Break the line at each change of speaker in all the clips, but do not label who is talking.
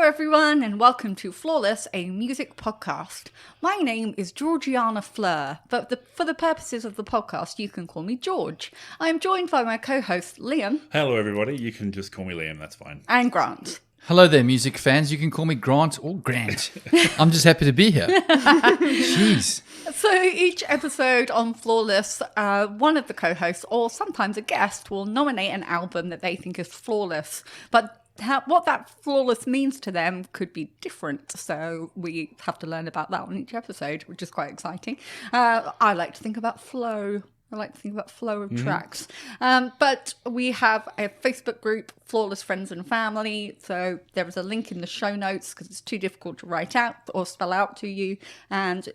everyone, and welcome to Flawless, a music podcast. My name is Georgiana Fleur, but for the purposes of the podcast, you can call me George. I am joined by my co-host, Liam.
Hello, everybody. You can just call me Liam, that's fine.
And Grant.
Hello there, music fans. You can call me Grant or Grant. I'm just happy to be here. Jeez.
So each episode on Flawless, one of the co-hosts or sometimes a guest will nominate an album that they think is flawless. But what that flawless means to them could be different. So we have to learn about that on each episode, which is quite exciting. I like to think about flow. I like to think about flow of tracks. But we have a Facebook group, Flawless Friends and Family. So there is a link in the show notes because it's too difficult to write out or spell out to you. And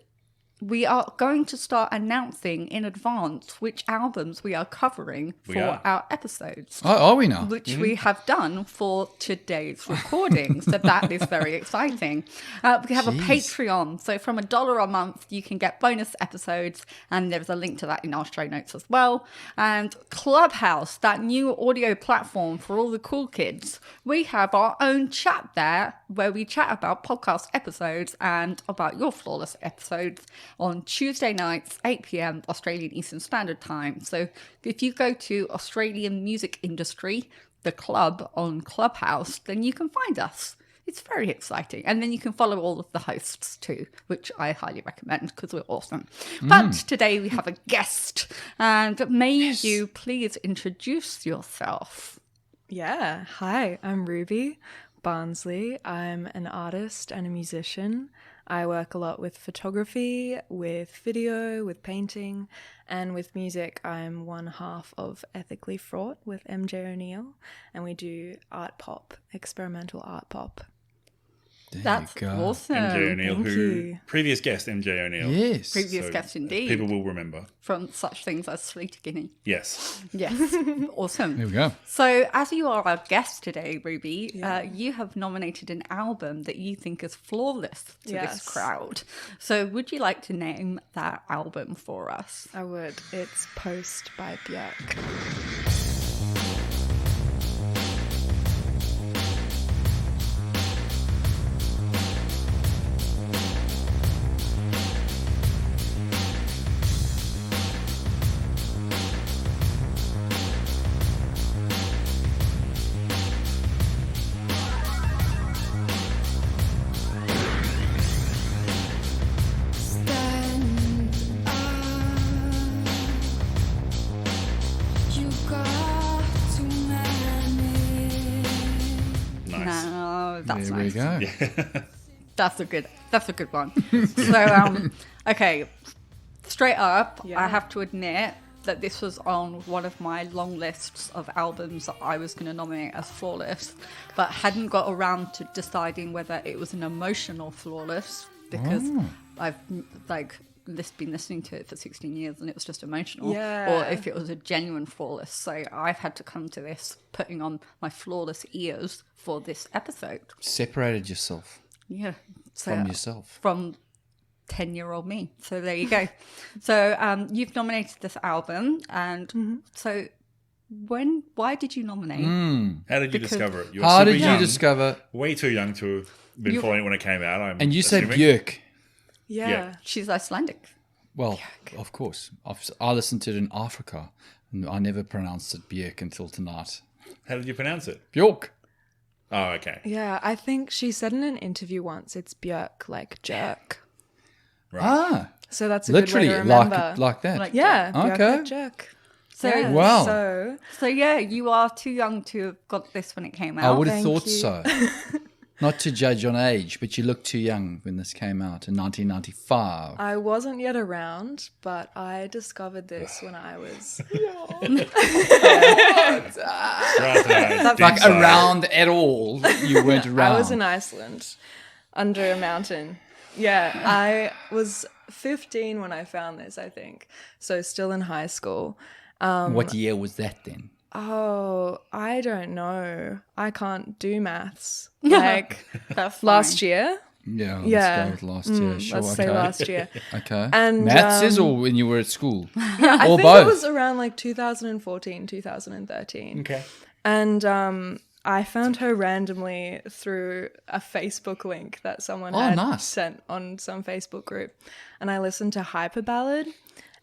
we are going to start announcing in advance which albums we are covering for our episodes.
Oh, are we now?
Which we have done for today's recording. So that is very exciting. We have a Patreon. So from $1 a month, you can get bonus episodes. And there's a link to that in our show notes as well. And Clubhouse, that new audio platform for all the cool kids. We have our own chat there where we chat about podcast episodes and about your Flawless episodes on Tuesday nights, 8 p.m. Australian Eastern Standard Time. So if you go to Australian Music Industry, the club on Clubhouse, then you can find us. It's very exciting. And then you can follow all of the hosts too, which I highly recommend because we're awesome. But today we have a guest. And may you please introduce yourself?
Yeah. Hi, I'm Ruby Barnsley. I'm an artist and a musician. I work a lot with photography, with video, with painting, and with music. I'm one half of Ethically Fraught with MJ O'Neill, and we do art pop, experimental art pop.
That's awesome.
MJ O'Neill,
Thank you.
Previous guest MJ O'Neill.
Yes.
Previous guest indeed.
People will remember.
From such things as Sleater Guinea.
Yes.
Yes. Awesome.
There we go.
So as you are our guest today, Ruby, you have nominated an album that you think is flawless to this crowd. So would you like to name that album for us?
I would. It's Post by Bjork.
That's
there
nice.
we go.
Yeah.
That's a good one. So, okay, straight up, I have to admit that this was on one of my long lists of albums that I was going to nominate as flawless, but hadn't got around to deciding whether it was an emotional flawless because I've been listening to it for 16 years and it was just emotional, or if it was a genuine flawless. So I've had to come to this putting on my flawless ears for this episode.
Separated yourself
From
yourself.
From 10-year-old me. So there you go. So you've nominated this album, and so why did you nominate?
How did you discover it? You were
How
super
did you
young,
discover?
Way too young to have been following it when it came out.
And you said
assuming.
Bjork.
Yeah.
She's Icelandic.
Well, of course. I listened to it in Africa, and I never pronounced it Bjork until tonight.
How did you pronounce it?
Bjork.
Oh, okay.
Yeah, I think she said in an interview once, it's Bjork, like jerk.
Right.
Ah,
So that's a
literally
good way to remember.
like that.
Like
Yeah, Bjork
Okay.
like jerk.
So
Yeah,
Wow.
So
yeah, you are too young to have got this when it came out.
I would have
Thank
thought
you.
so. Not to judge on age, but you look too young when this came out in 1995.
I wasn't yet around, but I discovered this when I was
Right,
Like around at all, you weren't around.
I was in Iceland under a mountain. Yeah, I was 15 when I found this, I think. So still in high school.
What year was that then?
Oh, I don't know. I can't do maths. Like
That's
last
fine.
year.
Yeah, let's
Yeah.
go with last year. Sure,
Let's
okay.
say last year.
Okay.
And,
Maths is or when you were at school?
I
or
think
both?
it was around like 2014, 2013.
Okay.
And I found her randomly through a Facebook link that someone had
nice.
sent on some Facebook group. And I listened to Hyper Ballad.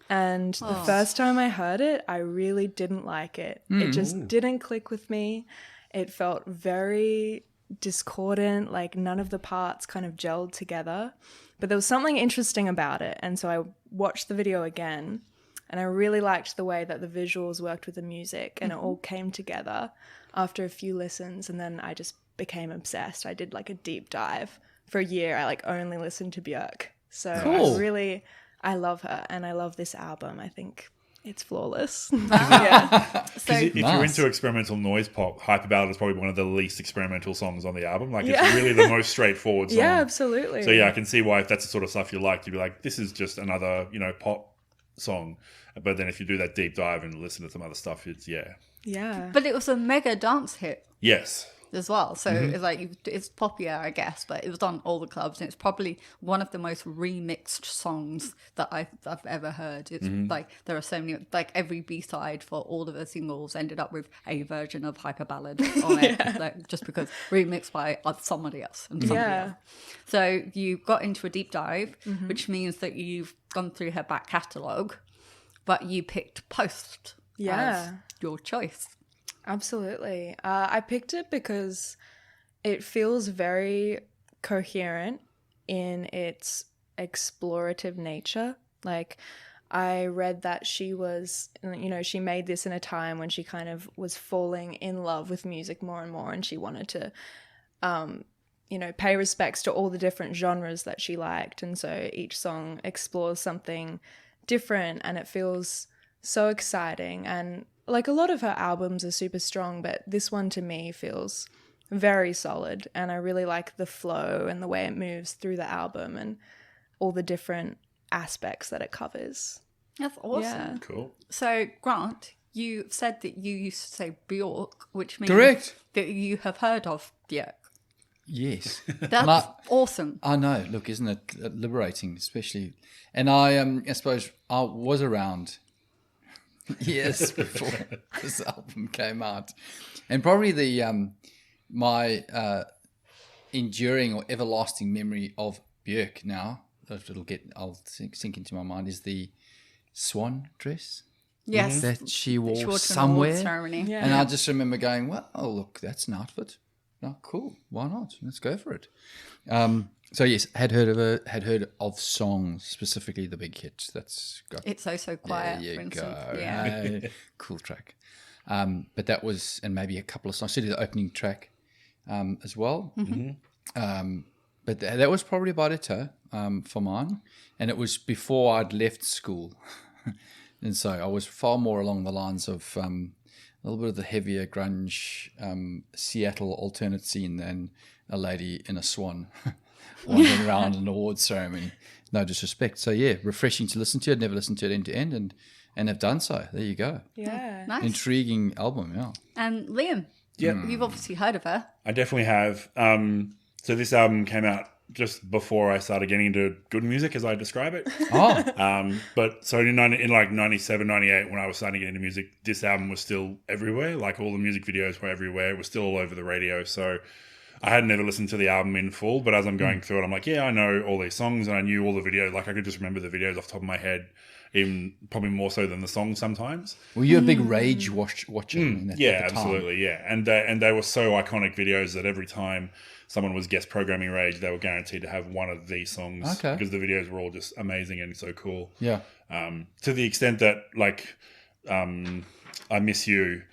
And the first time I heard it, I really didn't like it. It just didn't click with me. It felt very discordant, like none of the parts kind of gelled together. But there was something interesting about it. And so I watched the video again. And I really liked the way that the visuals worked with the music. And it all came together after a few listens, and then I just became obsessed. I did like a deep dive for a year. I like only listened to Bjork. So
Cool.
I love her, and I love this album. I think it's flawless.
So
If you're
Nice.
into experimental noise pop, Hyper Ballad is probably one of the least experimental songs on the album. Like, it's really the most straightforward song.
Yeah, absolutely.
So, yeah, I can see why if that's the sort of stuff you like, you'd be like, this is just another, pop song. But then if you do that deep dive and listen to some other stuff, it's,
Yeah.
but it was a mega dance hit
Yes.
as well. So it's like, it's popular, I guess, but it was on all the clubs, and it's probably one of the most remixed songs that I've ever heard. It's like, there are so many, like every B-side for all of the singles ended up with a version of Hyper Ballad on it, like, just because remixed by somebody else and somebody else. So you got into a deep dive, which means that you've gone through her back catalogue, but you picked Post as your choice.
Absolutely. I picked it because it feels very coherent in its explorative nature. Like, I read that she was, she made this in a time when she kind of was falling in love with music more and more, and she wanted to, pay respects to all the different genres that she liked. And so each song explores something different, and it feels so exciting. And like, a lot of her albums are super strong, but this one to me feels very solid, and I really like the flow and the way it moves through the album and all the different aspects that it covers.
That's awesome.
Yeah.
Cool.
So, Grant, you said that you used to say Bjork, which means
Correct.
that you have heard of Bjork.
Yes.
That's awesome.
I know. Look, isn't it liberating, especially? And I suppose I was around years before this album came out, and probably the my enduring or everlasting memory of Bjork now, that I'll sink into my mind, is the swan dress
Yes.
that she wore
She wore to an
somewhere.
awards ceremony.
Yeah.
And I just remember going, well, look, that's an outfit. Oh, cool. Why not? Let's go for it. So yes, had heard of songs, specifically the big hit. That's got
It's So Quiet,
there
for
you
instance.
go.
Yeah.
Hey, cool track. But that was, and maybe a couple of songs. Certainly the opening track as well. But that was probably about it for mine. And it was before I'd left school. And so I was far more along the lines of a little bit of the heavier grunge Seattle alternate scene than a lady in a swan wandering around an awards ceremony. No disrespect. So yeah, refreshing to listen to. I'd never listened to it end to end, and have done so. There you go.
Yeah.
Nice.
Intriguing album, yeah.
And Liam, you've obviously heard of her.
I definitely have. So this album came out just before I started getting into good music, as I describe it.
Oh,
But so in like 97, 98, when I was starting to get into music, this album was still everywhere. Like, all the music videos were everywhere. It was still all over the radio. So I had never listened to the album in full, but as I'm going through it, I'm like, yeah, I know all these songs, and I knew all the videos. Like, I could just remember the videos off the top of my head, even probably more so than the songs sometimes.
were you a big Rage watcher?
Yeah,
at the time?
absolutely, yeah. And they were so iconic videos that every time someone was guest programming Rage, they were guaranteed to have one of these songs.
Okay.
Because the videos were all just amazing and so cool.
Yeah.
To the extent that, like, I Miss You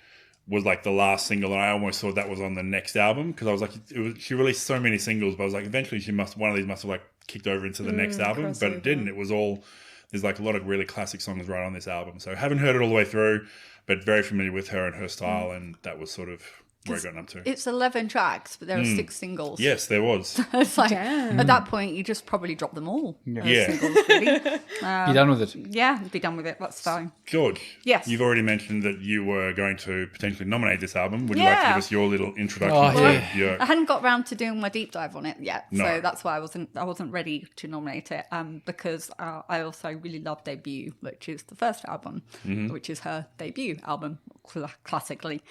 was like the last single, and I almost thought that was on the next album, because I was like, she released so many singles, but I was like, eventually one of these must have like kicked over into the next album, but it didn't. It was all, there's like a lot of really classic songs right on this album. So haven't heard it all the way through, but very familiar with her and her style, and that was sort of where I got up to.
It's 11 tracks, but there are 6 singles.
Yes, there was.
It's like,
Damn.
at that point, you just probably drop them all.
Yeah.
Singles, really.
Be done with it.
Yeah, be done with it. That's fine.
George,
Yes.
you've already mentioned that you were going to potentially nominate this album. Would you like to
Yeah.
give us your little introduction
Oh,
to
yeah.
Bjork?
I hadn't got round to doing my deep dive on it yet,
No.
so that's why I wasn't ready to nominate it. Because I also really love Debut, which is the first album, which is her debut album, classically.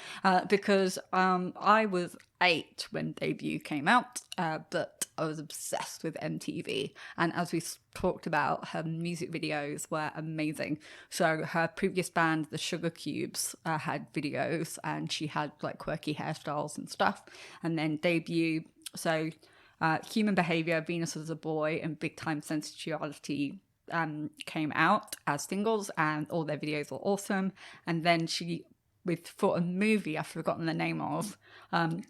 Because I was 8 when Debut came out, but I was obsessed with MTV. And as we talked about, her music videos were amazing. So her previous band, the Sugar Cubes, had videos, and she had like quirky hairstyles and stuff. And then Debut, so Human Behavior, Venus as a Boy, and Big Time Sensuality came out as singles, and all their videos were awesome. And then for a movie I've forgotten the name of,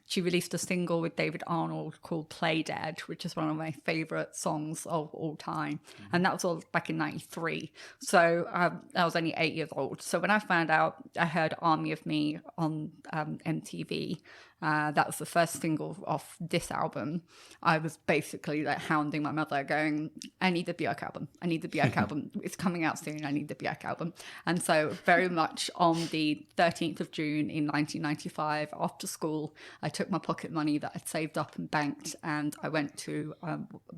she released a single with David Arnold called Play Dead, which is one of my favorite songs of all time. And that was all back in 93. So I was only 8 years old. So when I found out, I heard Army of Me on MTV. That was the first single off this album. I was basically like hounding my mother going, I need the Bjork album. I need the Bjork album. It's coming out soon. I need the Bjork album. And so very much on the 13th of June in 1995, after school, I took my pocket money that I'd saved up and banked, and I went to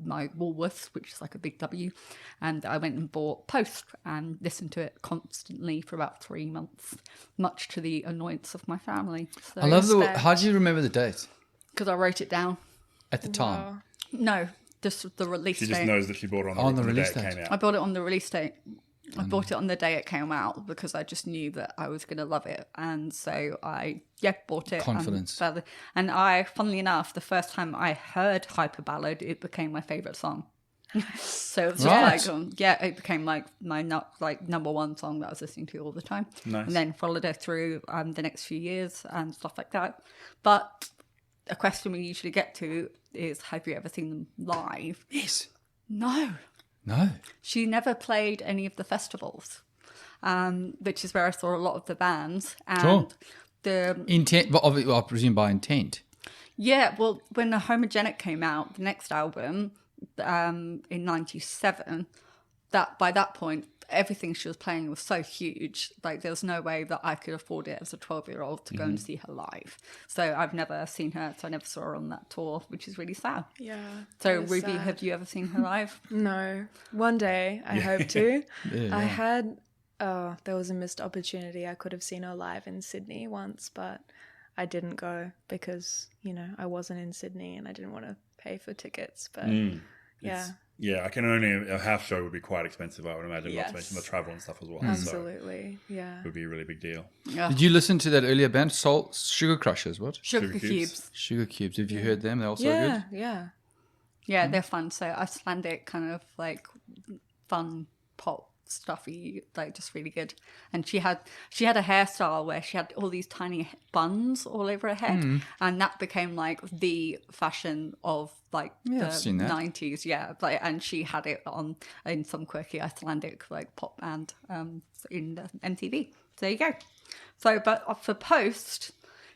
my Woolworths, which is like a big W, and I went and bought Post and listened to it constantly for about 3 months, much to the annoyance of my family. So,
I love how do you remember the date?
because I wrote it down.
At the time.
No, just the release
She
date.
just knows that she bought it
On
the
the
day
release
it
date.
came
I
out.
bought it on the release date. I bought it on the day it came out because I just knew that I was going to love it. And so I, bought it.
Confidence.
And I, funnily enough, the first time I heard Hyper Ballad, it became my favourite song. So it was
Right.
just like, it became like my number one song that I was listening to all the time.
Nice.
And then followed it through the next few years and stuff like that. But a question we usually get to is, have you ever seen them live?
Yes.
No.
No.
She never played any of the festivals, which is where I saw a lot of the bands. And
Sure.
the
Intent, well, I presume by intent.
yeah, well, when the Homogenic came out, the next album in '97, that by that point everything she was playing was so huge. Like there was no way that I could afford it as a 12-year-old to go and see her live. So I've never seen her. So I never saw her on that tour, which is really sad.
Yeah.
So
that is
Ruby,
sad.
have you ever seen her live?
No. One day, I hope to.
Yeah.
I had, there was a missed opportunity. I could have seen her live in Sydney once, but I didn't go because, I wasn't in Sydney and I didn't want to pay for tickets. But yeah,
Yeah, a half show would be quite expensive, I would imagine, not to mention the travel and stuff as well.
absolutely. Yeah.
So it would be a really big deal.
Yeah.
Did you listen to that earlier band, Sugar Crushers? What?
Sugar
Sugar
Cubes.
Cubes.
Sugar Cubes. Have you heard them? They're also
Yeah.
good.
Yeah.
Yeah, they're fun. So Icelandic kind of like fun pop stuffy, like just really good. And she had a hairstyle where she had all these tiny buns all over her head, and that became like the fashion of like
I've seen
the
that.
90s. Yeah, like, and she had it on in some quirky Icelandic like pop band in the MTV. So there you go. So, but for Post,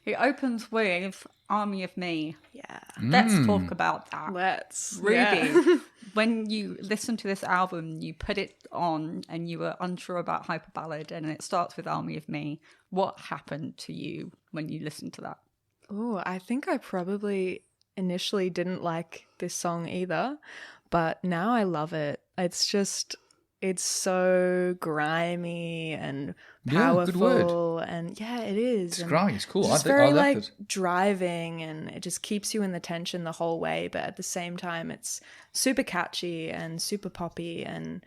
it opens with Army of Me.
Yeah.
Let's talk about that.
Let's.
Ruby,
Yeah.
when you listen to this album, you put it on and you were unsure about Hyper Ballad, and it starts with Army of Me. What happened to you when you listened to that?
Oh, I think I probably initially didn't like this song either, but now I love it. It's so grimy and
Yeah, good word.
powerful, and it is.
It's
and
great. It's cool.
It's
I
very
liked
like
it.
driving, and it just keeps you in the tension the whole way. But at the same time, it's super catchy and super poppy, and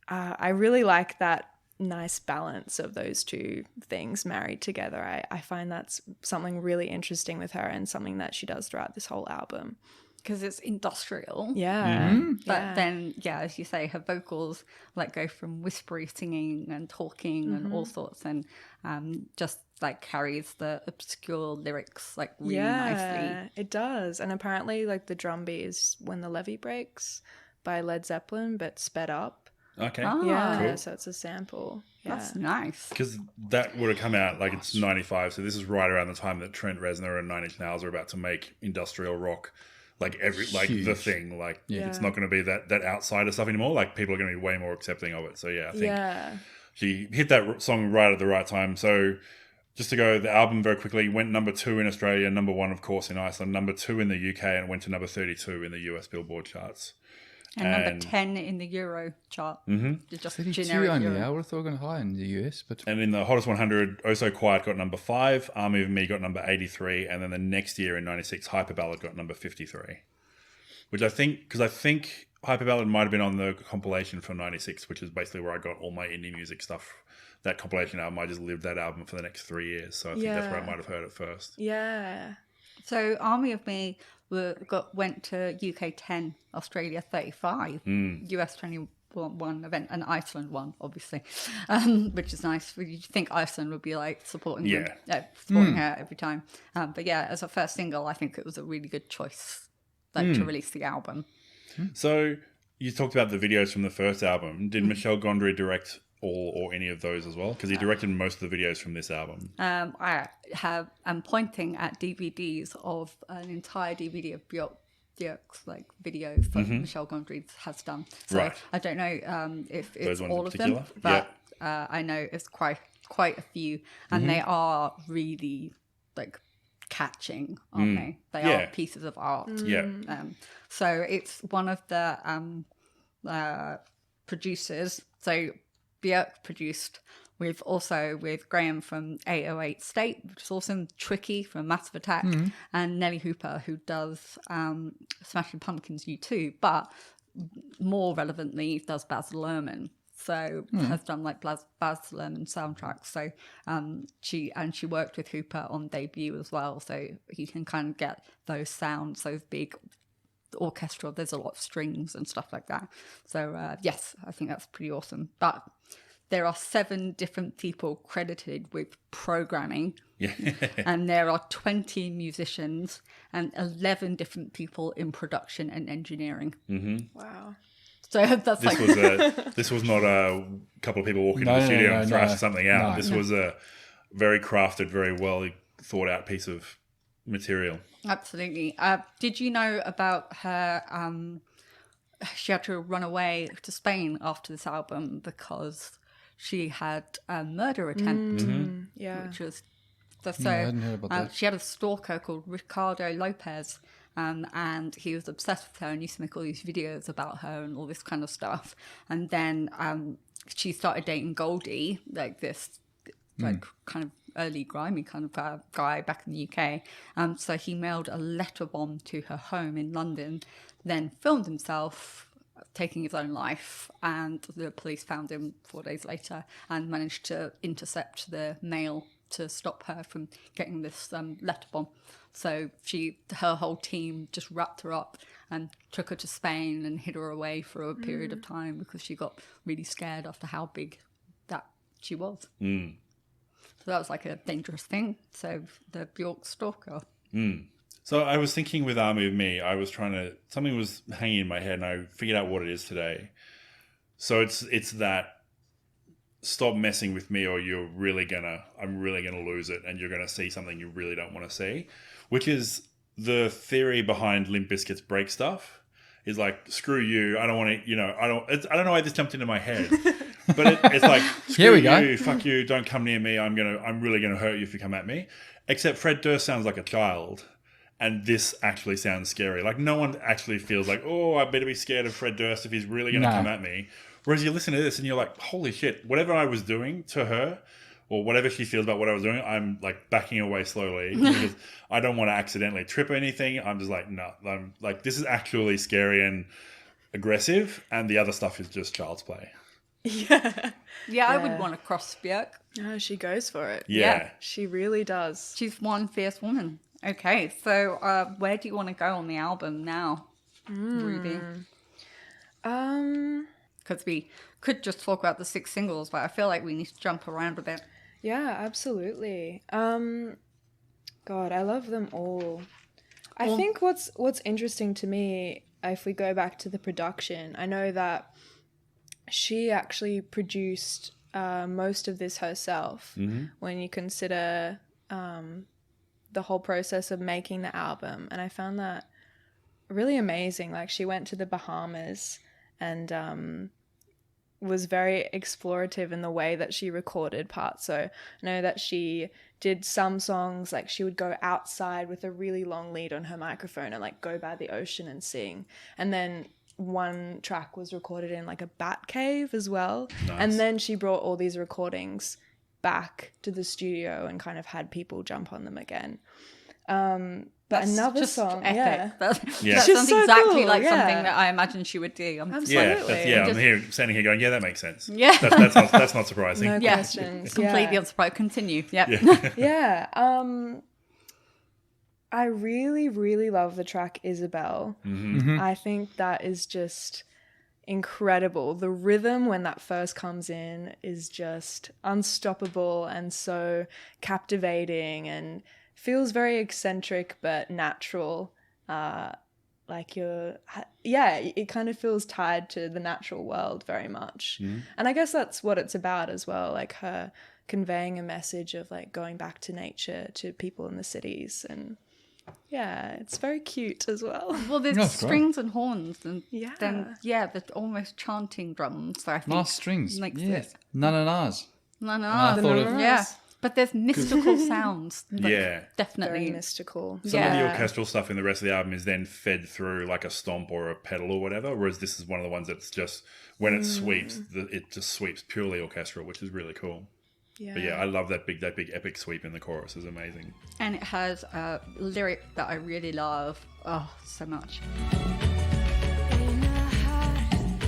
I really like that nice balance of those two things married together. I find that's something really interesting with her, and something that she does throughout this whole album.
Because it's industrial.
Yeah.
But then, as you say, her vocals like go from whispery singing and talking and all sorts, and just like carries the obscure lyrics like really nicely.
It does. And apparently like the drum beat is When the Levee Breaks by Led Zeppelin, but sped up.
Okay.
Yeah,
Cool.
so it's a sample. Yeah.
That's nice.
Because that would have come out, like it's 95, so this is right around the time that Trent Reznor and Nine Inch Nails are about to make industrial rock the
Huge.
thing. Like
Yeah.
it's not going to be that outsider stuff anymore. Like people are going to be way more accepting of it. So I think she hit that song right at the right time. So just to go, the album very quickly went number 2 in Australia, number 1 of course in Iceland, number 2 in the UK, and it went to number 32 in the US Billboard charts.
And number 10 in the Euro chart. Just
32
generic
only.
Euro.
I would have thought gone high in the US, but
And in the Hottest 100, Oh So Quiet got number 5, Army of Me got number 83, and then the next year in 96, Hyper Ballad got number 53. Which I think Hyper Ballad might have been on the compilation from 96, which is basically where I got all my indie music stuff. That compilation album, I just lived that album for the next 3 years. So I think that's where I might have heard it first.
Yeah.
So Army of Me went to UK 10, Australia 35, US 21 event, and Iceland 1, obviously, which is nice. You'd think Iceland would be like supporting her every time. But yeah, as a first single, I think it was a really good choice to release the album.
So you talked about the videos from the first album. Did Michel Gondry direct all or any of those as well? Because he directed most of the videos from this album.
I'm pointing at DVDs of an entire DVD of Bjork's like videos that Michel Gondry has done. So
Right.
I don't know if it's
Those ones
all
in
of them,
particular?
but I know it's quite a few, and they are really like catching, aren't they? They are pieces of art.
Yeah.
So it's one of the producers. So Bjork produced with Graham from 808 State, which is awesome, Tricky from Massive Attack, and Nelly Hooper, who does Smashing Pumpkins U2, but more relevantly does Baz Luhrmann. So has done like Baz Luhrmann soundtracks. So she worked with Hooper on Debut as well. So you can kind of get those sounds, those big orchestral. There's a lot of strings and stuff like that. So yes, I think that's pretty awesome. But there are 7 different people credited with programming.
Yeah.
And there are 20 musicians and 11 different people in production and engineering.
Wow.
So that's
This was not a couple of people walking to the studio and thrashing something out. This was a very crafted, very well thought out piece of material.
Absolutely. Did you know about her? She had to run away to Spain after this album because she had a murder attempt.
Yeah.
Which was
I hadn't heard about that.
she had a stalker called Ricardo Lopez. And he was obsessed with her and used to make all these videos about her and all this kind of stuff. And then she started dating Goldie, like this like kind of early grimy kind of guy back in the UK. So he mailed a letter bomb to her home in London, then filmed himself taking his own life, and the police found him 4 days later and managed to intercept the mail to stop her from getting this letter bomb. So her whole team just wrapped her up and took her to Spain and hid her away for a period of time because she got really scared after how big that she was. So that was like a dangerous thing. So the Bjork stalker.
So I was thinking with Army of Me, something was hanging in my head and I figured out what it is today. So it's that stop messing with me or I'm really gonna lose it and you're gonna see something you really don't want to see, which is the theory behind Limp Bizkit's Break Stuff. Is like, screw you, I don't want to, I don't know why this jumped into my head, but it's like, screw you, fuck you, don't come near me, I'm really gonna hurt you if you come at me. Except Fred Durst sounds like a child, and this actually sounds scary. Like no one actually feels like, oh, I better be scared of Fred Durst if he's really gonna come at me. Whereas you listen to this and you're like, holy shit, whatever I was doing to her or whatever she feels about what I was doing, I'm like backing away slowly because I don't want to accidentally trip or anything. I'm just like, no, I'm like, this is actually scary and aggressive, and the other stuff is just child's play.
Yeah, I would want to cross Bjork.
Oh, she goes for it.
Yeah.
She really does.
She's one fierce woman. Okay, so where do you want to go on the album now, Ruby? Because we could just talk about the 6 singles, but I feel like we need to jump around a bit.
Yeah, absolutely. God, I love them all. I think what's interesting to me, if we go back to the production, I know that she actually produced most of this herself when you consider the whole process of making the album. And I found that really amazing. Like, she went to the Bahamas and was very explorative in the way that she recorded parts. So I know that she did some songs, like she would go outside with a really long lead on her microphone and like go by the ocean and sing. And then one track was recorded in like a bat cave as well.
Nice.
And then she brought all these recordings back to the studio and kind of had people jump on them again. But
That's
another
just
song,
epic.
yeah.
That
Yeah.
sounds
so
exactly
cool,
like
yeah.
something that I imagine she would do.
Absolutely.
I'm standing here going, yeah, that makes sense.
Yeah.
That's not surprising.
No
Yeah,
questions.
completely
Yeah.
unsurprised. Continue. Yep.
Yeah. I really, really love the track Isabel. I think that is just incredible. The rhythm when that first comes in is just unstoppable and so captivating and feels very eccentric but natural. Like it kind of feels tied to the natural world very much. And I guess that's what it's about as well, like her conveying a message of like going back to nature to people in the cities. And yeah, it's very cute as well.
Well, there's
That's great.
strings and horns, and
Yeah.
then the almost chanting drums. So I think
Nice strings.
makes
Yes.
it.
None and ours.
No, no,
I
no.
thought of-
Yeah, but there's mystical sounds. Like,
Yeah.
definitely.
Very mystical.
Some of the
Yeah.
orchestral stuff in the rest of the album is then fed through like a stomp or a pedal or whatever, whereas this is one of the ones that's just, when it sweeps, it just sweeps purely orchestral, which is really cool.
Yeah.
But yeah, I love that big epic sweep in the chorus. Is amazing.
And it has a lyric that I really love. Oh, so much.
In a heart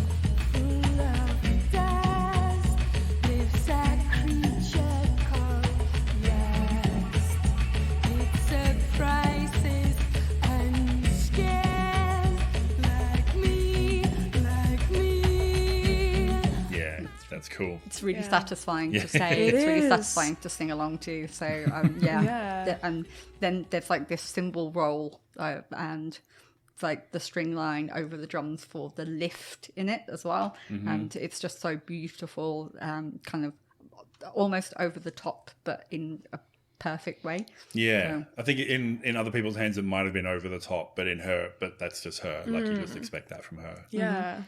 full of dust lives a creature called rest. It surprises and scares like me.
Yeah, that's cool.
It's really
Yeah.
satisfying
Yeah.
to say.
It
It's really
is.
satisfying to sing along to. So yeah.
Yeah.
And then there's like this cymbal roll and it's like the string line over the drums for the lift in it as well. And it's just so beautiful, kind of almost over the top, but in a perfect way.
Yeah, I think in other people's hands it might have been over the top, but that's just her. Like you just expect that from her.
Yeah.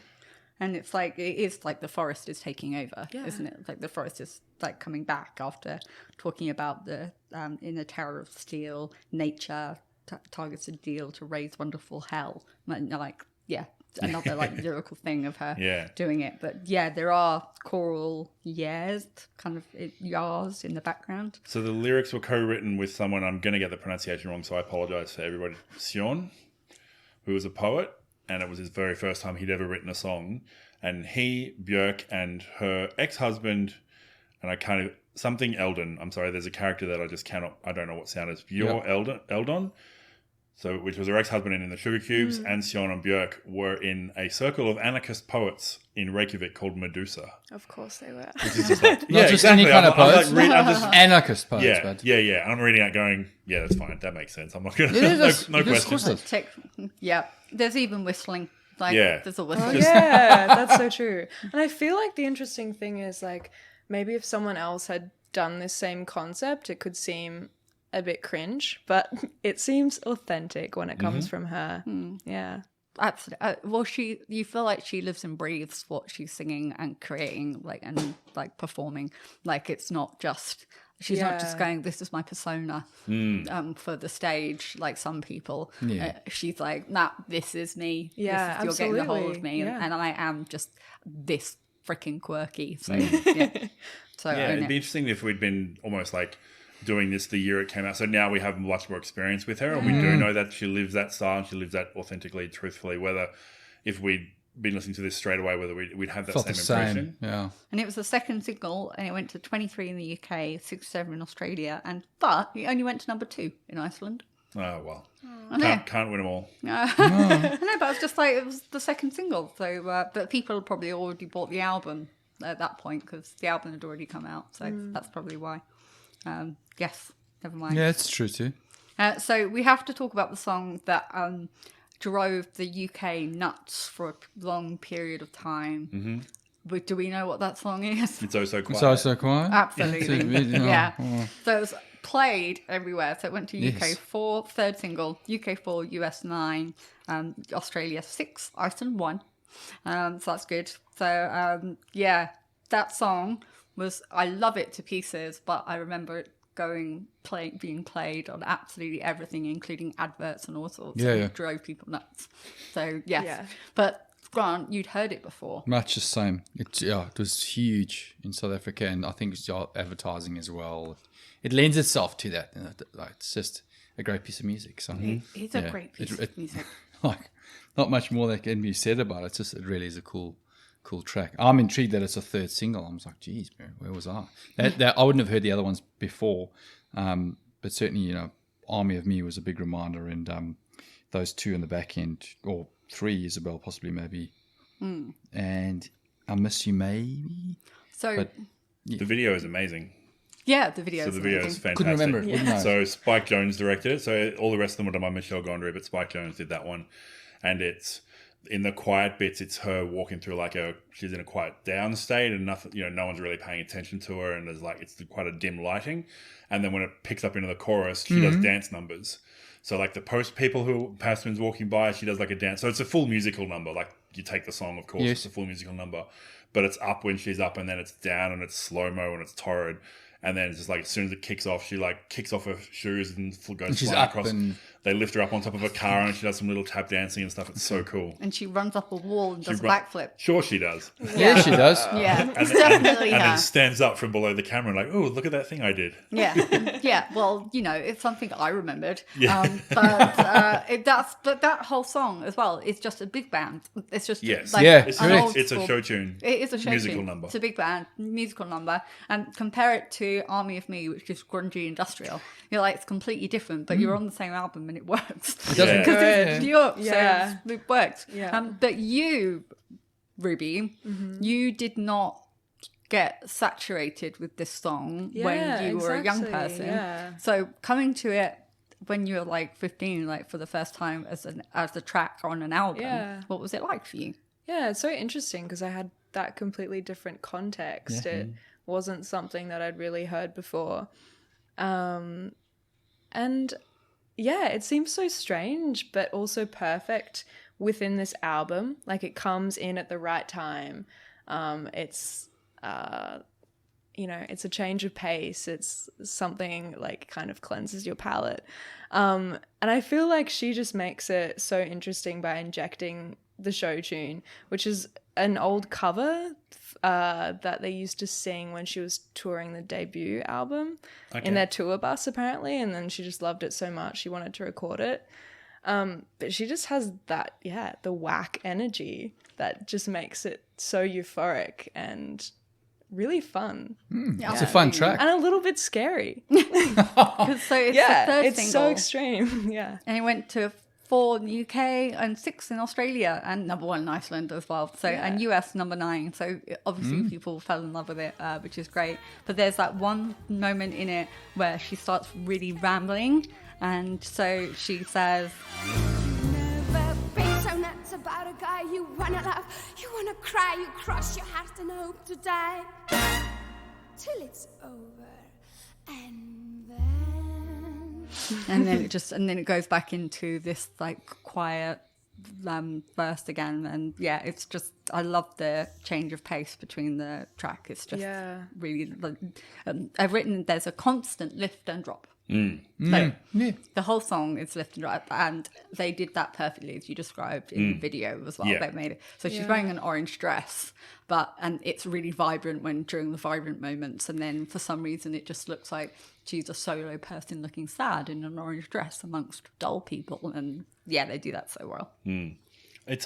And it's like, it is like the forest is taking over,
Yeah.
isn't it? Like the forest is like coming back after talking about the in the Tower of Steel, nature targets a deal to raise wonderful hell. Like, yeah, another like lyrical thing of her
Yeah.
doing it. But yeah, there are choral yas, kind of yas in the background.
So the lyrics were co-written with someone, I'm going to get the pronunciation wrong, so I apologize to everybody, Sion, who was a poet, and it was his very first time he'd ever written a song. And he, Bjork, and her ex-husband, and I kind of, something Eldon, I'm sorry, there's a character that I don't know what sound is, Eldon, so which was her ex-husband in the Sugar Cubes, and Sion and Bjork were in a circle of anarchist poets in Reykjavik called Medusa.
Of course they were.
Which is just like,
Not just any kind of poets.
I'm just
Anarchist poets,
Yeah,
but
yeah. And I'm reading it going, yeah, that's fine. That makes sense. I'm not going to...
Yeah, that's-
no
because of
question.
course it is.
Yeah, there's even whistling. Like,
Yeah.
there's a
Oh,
whistling.
yeah, that's so true. And I feel like the interesting thing is like maybe if someone else had done this same concept, it could seem a bit cringe, but it seems authentic when it comes from her. Yeah.
Absolutely. Well, you feel like she lives and breathes what she's singing and creating, like, and like performing. Like, it's not just, she's not just
Yeah.
going, this is my persona for the stage, like some people.
Yeah.
She's like, nah, this is me.
Yeah,
you're getting a hold of
absolutely.
me.
Yeah.
And I am just this freaking quirky. So, yeah. So,
Yeah,
own
it'd
it.
be interesting if we'd been almost like doing this the year it came out. So now we have much more experience with her, and we do know that she lives that style and she lives that authentically, truthfully. Whether if we'd been listening to this straight away, whether we'd have that
felt
same
the
impression.
same. Yeah.
And it was the second single, and it went to 23 in the UK, 67 in Australia, but it only went to number 2 in Iceland.
Oh well,
I know.
can't win them all.
I know, but it's just like it was the second single. So, but people had probably already bought the album at that point because the album had already come out. So that's probably why. Yes, never mind.
Yeah, it's true too.
So we have to talk about the song that drove the UK nuts for a long period of time. Mm-hmm. But do we know what that song is?
It's oh so quiet.
It's also quiet.
Absolutely.
Yeah.
Yeah. So it was played everywhere. So it went to UK
Yes.
4, third single, UK 4, US 9, Australia 6, Iceland 1. So that's good. So yeah, that song was, I love it to pieces, but I remember it being played on absolutely everything, including adverts and all sorts.
Yeah,
and
yeah.
it drove people nuts. So yes.
Yeah.
But Grant, you'd heard it before.
Much the same. It was huge in South Africa, and I think it's advertising as well. It lends itself to that. Like, it's just a great piece of music. So
It's a great piece of music.
Like, not much more that can be said about it. It really is a cool track. I'm intrigued that it's a third single. I was like, geez, man, where was I? That I wouldn't have heard the other ones before, but certainly, Army of Me was a big reminder, and those two in the back end, or three, Isabel possibly maybe, and I Miss You maybe.
So
But
The video is amazing.
yeah, the video.
So the video is fantastic.
Couldn't remember it. Wouldn't know.
So Spike Jonze directed it. So all the rest of them were done by Michelle Gondry, but Spike Jonze did that one. And it's in the quiet bits, it's her walking through she's in a quiet down state, and nothing, no one's really paying attention to her, and it's quite a dim lighting. And then when it picks up into the chorus, she does dance numbers. So like the passman's walking by, she does like a dance. So it's a full musical number. Like you take the song, of course,
Yes.
it's a full musical number, but it's up when she's up, and then it's down, and it's slow-mo, and it's torrid. And then it's just like as soon as it kicks off, she like kicks off her shoes and goes
she's
flying
up
across.
and-
They lift her up on top of a car, and she does some little tap dancing and stuff. It's so cool.
And she runs up a wall and does a
run-
backflip.
Sure, she does.
Yeah, she does.
Yeah, it's definitely
And
her.
then stands up from below the camera, like, oh, look at that thing I did.
Yeah, yeah. Well, it's something I remembered.
Yeah.
But that whole song as well is just a big band. It's just
Yes.
Yeah,
It's,
an
correct.
old
it's a
school-
show tune.
It is a show
musical
tune.
number.
It's a big band musical number, and compare it to Army of Me, which is grungy industrial. You're like, it's completely different, but you're on the same album and it works.
It doesn't
Yeah.
Because
Good.
it's Bjork,
Yeah.
so it worked.
Yeah.
But you, Ruby, you did not get saturated with this song when you were a young
exactly,
person.
yeah.
So coming to it when you were like 15, like for the first time as a track on an album,
Yeah.
what was it like for you?
Yeah, it's so interesting because I had that completely different context. It wasn't something that I'd really heard before. And yeah, it seems so strange, but also perfect within this album. Like it comes in at the right time. It's it's a change of pace. It's something like kind of cleanses your palate. And I feel like she just makes it so interesting by injecting the show tune, which is an old cover that they used to sing when she was touring the debut album in their tour bus, apparently. And then she just loved it so much, she wanted to record it. But she just has that, the whack energy that just makes it so euphoric and really fun
It's a fun track.
and a little bit scary.
So it's the third
It's
single.
so extreme. Yeah.
And it went to 4 in the UK and 6 in Australia and number 1 in Iceland as well. So and US number 9. So obviously people fell in love with it, which is great. But there's that one moment in it where she starts really rambling, and so she says,
Never been so nuts about a guy you wanna love, you wanna cry, you cross your heart and hope to die till it's over, and then
it goes back into this like quiet verse again, and it's just, I love the change of pace between the track. It's just really I've written there's a constant lift and drop. So the whole song is lift and drop, and they did that perfectly as you described in the video as well.
Yeah.
They made it so she's wearing an orange dress, and it's really vibrant during the vibrant moments, and then for some reason it just looks like she's a solo person looking sad in an orange dress amongst dull people, and they do that so well.
It's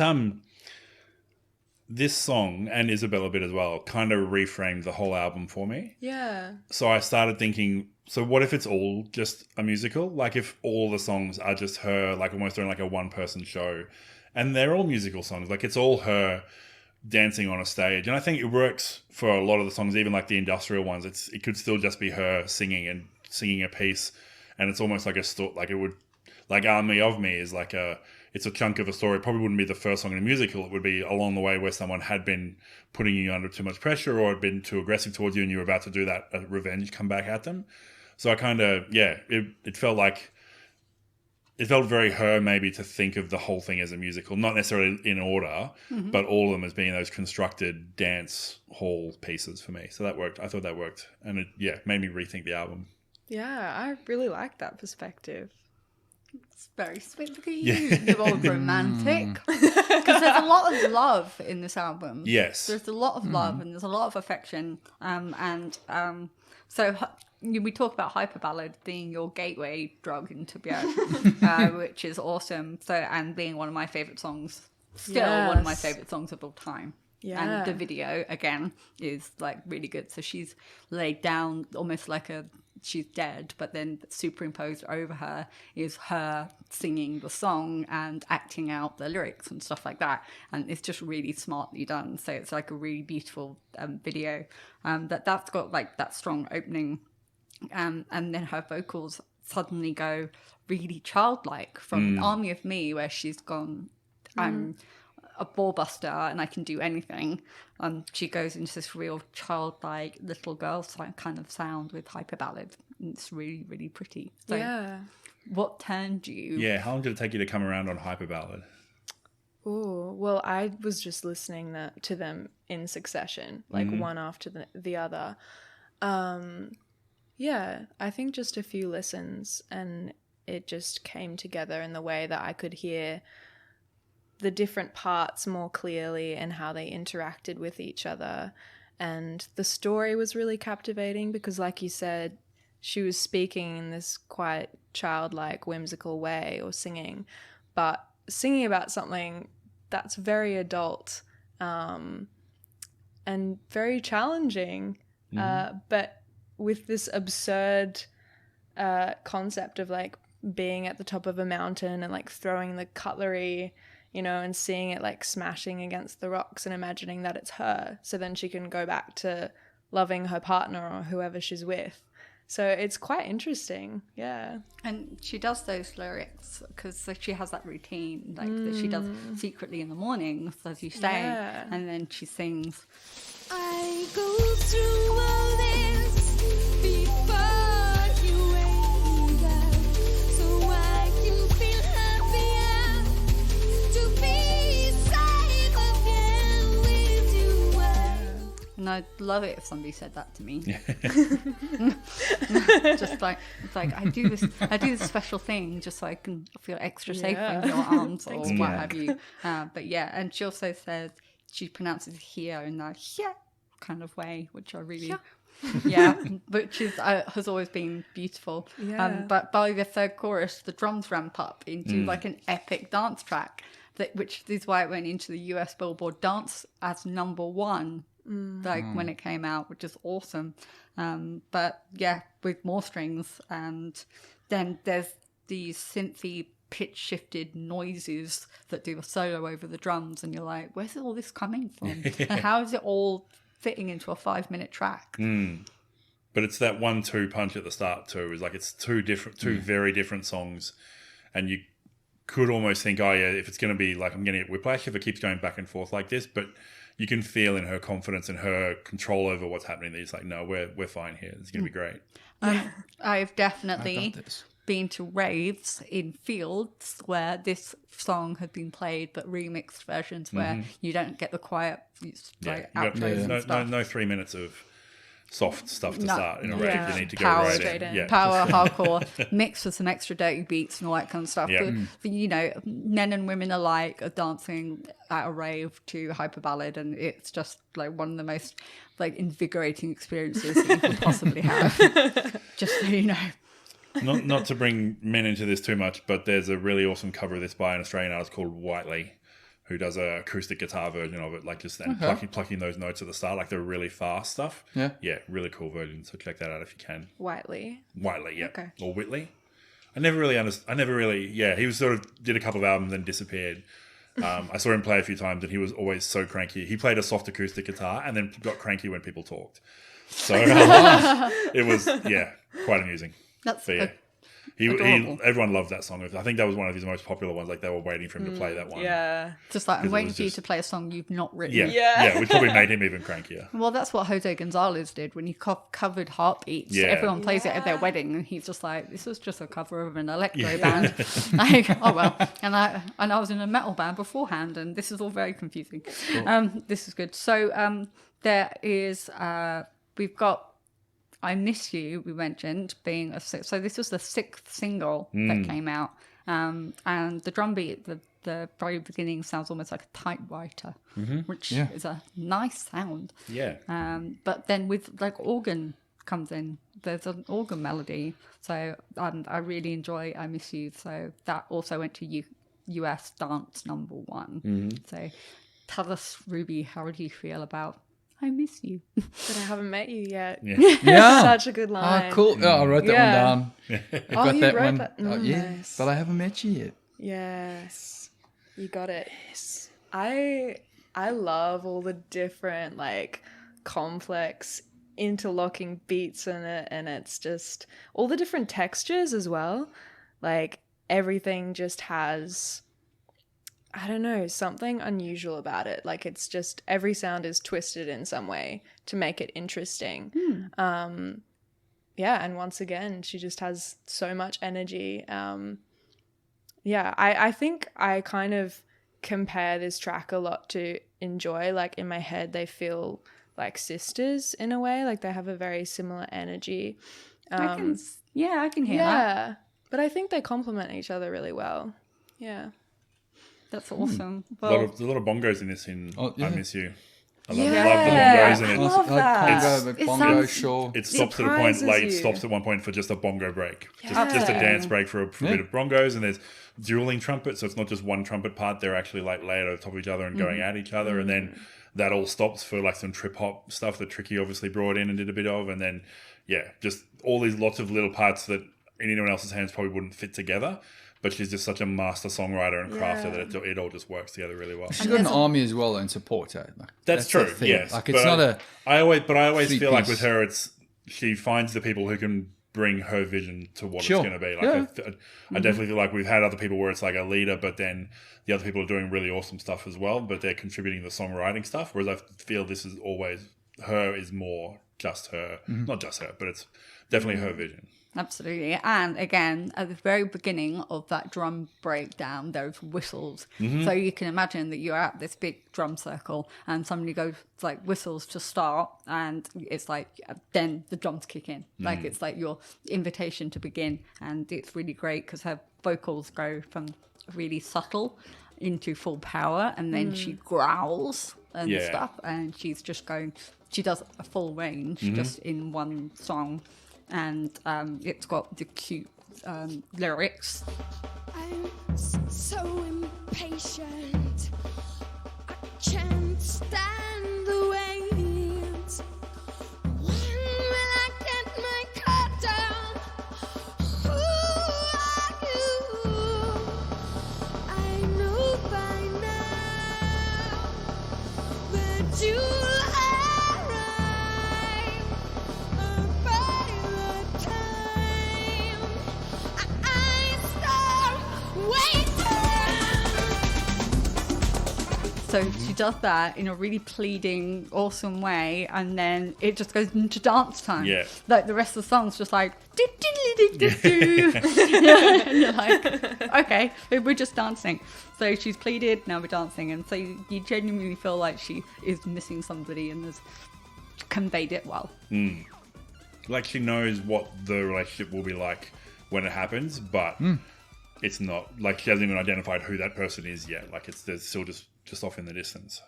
this song and Isabel a bit as well kind of reframed the whole album for me.
Yeah.
So I started thinking, so what if it's all just a musical? Like if all the songs are just her, like almost doing like a one-person show, and they're all musical songs. Like it's all her dancing on a stage. And I think it works for a lot of the songs, even like the industrial ones. It could still just be her singing a piece, and it's almost like a story. Like it would, like Army of Me is like it's a chunk of a story. It probably wouldn't be the first song in a musical. It would be along the way where someone had been putting you under too much pressure or had been too aggressive towards you, and you were about to do that revenge come back at them. So I kind of, it felt like, it felt very her maybe to think of the whole thing as a musical, not necessarily in order, but all of them as being those constructed dance hall pieces for me. So that worked. I thought that worked. And it, made me rethink the album.
Yeah, I really like that perspective.
It's very sweet. Look at you. You're all romantic. Because there's a lot of love in this album.
Yes.
There's a lot of love and there's a lot of affection. So we talk about hyperballad being your gateway drug into Bjork, which is awesome. So, and being one of my favorite songs, one of my favorite songs of all time.
Yeah.
And the video again is like really good. So she's laid down almost like she's dead, but then superimposed over her is her singing the song and acting out the lyrics and stuff like that. And it's just really smartly done. So it's like a really beautiful video that's got like that strong opening. And then her vocals suddenly go really childlike from Army of Me, where she's gone, I'm a ball buster and I can do anything. She goes into this real childlike little girl kind of sound with hyperballad. It's really, really pretty. So what turned you?
Yeah, how long did it take you to come around on hyperballad?
Oh, well, I was just listening to them in succession, like one after the other. Yeah, I think just a few listens and it just came together in the way that I could hear the different parts more clearly and how they interacted with each other. And the story was really captivating because, like you said, she was speaking in this quite childlike, whimsical way, or singing, but singing about something that's very adult and very challenging, but with this absurd concept of like being at the top of a mountain and like throwing the cutlery, you know, and seeing it like smashing against the rocks and imagining that it's her. So then she can go back to loving her partner or whoever she's with. So it's quite interesting, yeah.
And she does those lyrics because she has that routine, like that she does secretly in the mornings, as you say, and then she sings.
I go through all this before you wake up, so I can feel happier to be safe again with you.
And I'd love it if somebody said that to me. Just like it's like I do this special thing just so I can feel extra safe in your arms or what have you. But yeah, and she also says she pronounces here in that yeah kind of way, which I really which is has always been beautiful. But by the third chorus, the drums ramp up into like an epic dance track, which is why it went into the US Billboard Dance as #1. Like when it came out, which is awesome. But yeah, with more strings, and then there's these synthy pitch shifted noises that do a solo over the drums, and you're like, where's all this coming from? And how is it all fitting into a 5-minute track?
But it's that 1-2 punch at the start too. Is like it's two very different songs, and you could almost think, oh yeah, if it's going to be like I'm going to get whiplash if it keeps going back and forth like this, but you can feel in her confidence and her control over what's happening that it's like, no, we're fine here. It's going to be great.
I've definitely been to raves in fields where this song had been played, but remixed versions where you don't get the quiet like outros and stuff.
No 3 minutes of soft stuff to start in a rave. You need to go
Power,
right in.
Power, hardcore, mixed with some extra dirty beats and all that kind of stuff. But, you know, men and women alike are dancing at a rave to hyperballad, and it's just like one of the most like invigorating experiences that you could possibly have. Just so you know.
Not to bring men into this too much, but there's a really awesome cover of this by an Australian artist called Whiteley, who does an acoustic guitar version of it, like just plucking those notes at the start, like the really fast stuff. Yeah, really cool version. So check that out if you can.
Whiteley,
yeah,
okay.
Or Whitley. I never really. Yeah, he was sort of did a couple of albums and disappeared. I saw him play a few times, and he was always so cranky. He played a soft acoustic guitar and then got cranky when people talked. So it was quite amusing.
That's
everyone loved that song. I think that was one of his most popular ones. Like they were waiting for him to play that one.
Yeah,
just like I'm waiting for you to play a song you've not written.
Yeah, which probably made him even crankier.
Well, that's what Jose Gonzalez did when he covered Heartbeats.
Yeah.
Everyone plays it at their wedding, and he's just like, "This was just a cover of an electro band." Like, oh well. And I was in a metal band beforehand, and this is all very confusing. Cool. This is good. So there is we've got I Miss You, we mentioned, being so this was the 6th single that came out, And the drum beat, the very beginning sounds almost like a typewriter, which is a nice sound.
Yeah.
But then with like organ comes in, there's an organ melody. So I really enjoy I Miss You. So that also went to US dance #1. So tell us, Ruby, how do you feel about I Miss You?
But I haven't met you yet.
Yeah.
Such a good line.
Oh, cool. Oh, I wrote that one down. I got
you
that
wrote
one.
that?
Oh, yeah,
Nice.
but I haven't met you yet.
Yes. You got it. Yes. I love all the different like complex interlocking beats in it, and it's just all the different textures as well. Like everything just has, I don't know, something unusual about it. Like it's just every sound is twisted in some way to make it interesting. Yeah, and once again, she just has so much energy. Yeah, I think I kind of compare this track a lot to Enjoy. Like in my head, they feel like sisters in a way. Like they have a very similar energy.
I can hear that.
Yeah, but I think they complement each other really well. Yeah.
That's awesome.
A lot of bongos in this
Oh, yeah.
I Miss You. I
Yeah.
love the bongos in it.
love that.
Congo,
It
bongo,
sounds-
sure.
It stops at a point,
surprises
like it
you.
stops at one point for just a bongo break,
Yeah.
just a dance break for a
Yeah.
bit of bongos, and there's dueling trumpets, so it's not just one trumpet part; they're actually like layered over top of each other and going at each other, and then that all stops for like some trip hop stuff that Tricky obviously brought in and did a bit of, and then just all these lots of little parts that in anyone else's hands probably wouldn't fit together. But she's just such a master songwriter and crafter that it all just works together really well.
She's got an army as well in support. Like,
That's
the
true.
thing.
Yes,
like it's
But
not
I always
three
feel like
piece.
with her, she finds the people who can bring her vision to what
Sure.
it's going to be. Like
Yeah.
I definitely feel like we've had other people where it's like a leader, but then the other people are doing really awesome stuff as well, but they're contributing the songwriting stuff. Whereas I feel this is always her is more just her, not just her, but it's definitely her vision.
Absolutely. And again, at the very beginning of that drum breakdown, there's whistles. So you can imagine that you're at this big drum circle and somebody goes like whistles to start, and it's like then the drums kick in. Like it's like your invitation to begin. And it's really great because her vocals go from really subtle into full power, and then she growls and
Yeah.
stuff, and she does a full range just in one song. And it's got the cute lyrics.
I'm so impatient. I can't stand the wait. When will I get my car down? Who are you? I know by now that you'll arrive by the time I start waiting.
So she does that in a really pleading, awesome way, and then it just goes into dance time.
Yeah.
Like the rest of the song's just like do, do, do, do, do. And you're like, okay, we're just dancing. So she's pleaded, now we're dancing, and so you genuinely feel like she is missing somebody and has conveyed it well.
Like she knows what the relationship will be like when it happens, but it's not like she hasn't even identified who that person is yet. Like they're still just off in the distance.